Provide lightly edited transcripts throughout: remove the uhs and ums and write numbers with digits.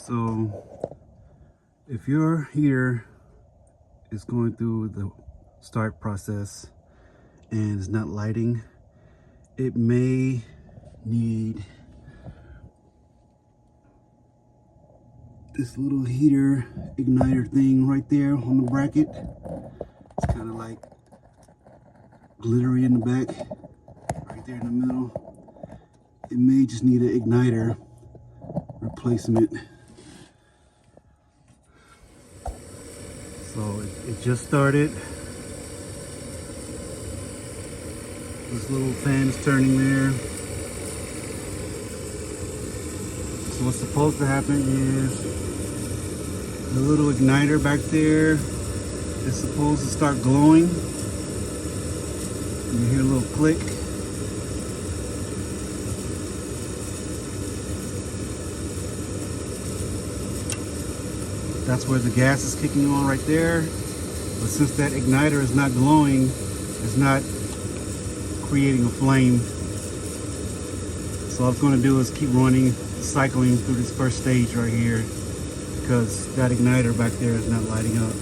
So if your heater is going through the start process and is not lighting, it may need this little heater igniter thing right there on the bracket. It's kind of like glittery in the back, right there in the middle. It may just need an igniter replacement. So it just started. This little fan is turning there. So what's supposed to happen is the little igniter back there is supposed to start glowing. You hear a little click. That's where the gas is kicking on right there. But since that igniter is not glowing, it's not creating a flame. So all it's going to do is keep running, cycling through this first stage right here, because that igniter back there is not lighting up.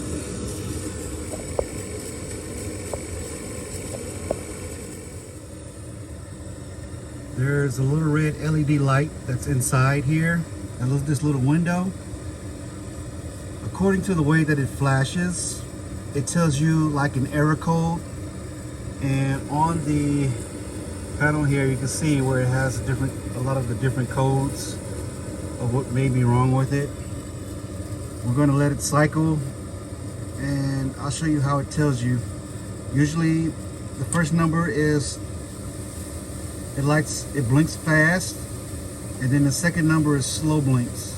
There's a little red LED light that's inside here, this little window. According to the way that it flashes, it tells you like an error code, and on the panel here you can see where it has a lot of the different codes of what may be wrong with it. We're going to let it cycle and I'll show you how it tells you. Usually the first number is it blinks fast, and then the second number is slow blinks.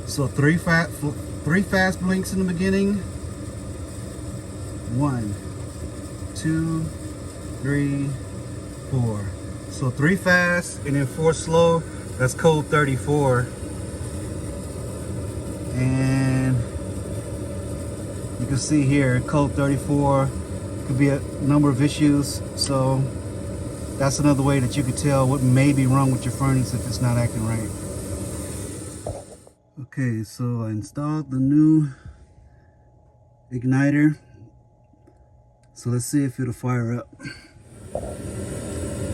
So three fast blinks in the beginning. 1, 2, 3, 4. So 3 fast and then 4 slow. That's code 34. And you can see here code 34 could be a number of issues. So that's another way that you could tell what may be wrong with your furnace if it's not acting right. Okay, so I installed the new igniter. So let's see if it'll fire up.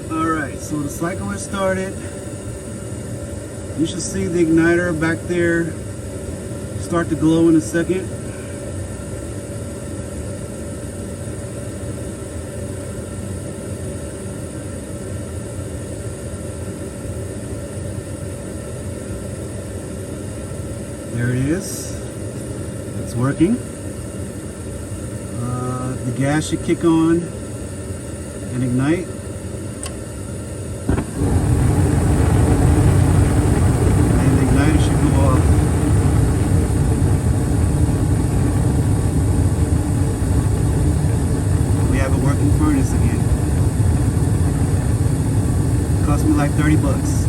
Alright, so the cycle has started. You should see the igniter back there start to glow in a second. There it is. It's working. The gas should kick on and ignite. And the igniter should go off. We have a working furnace again. It cost me like 30 bucks.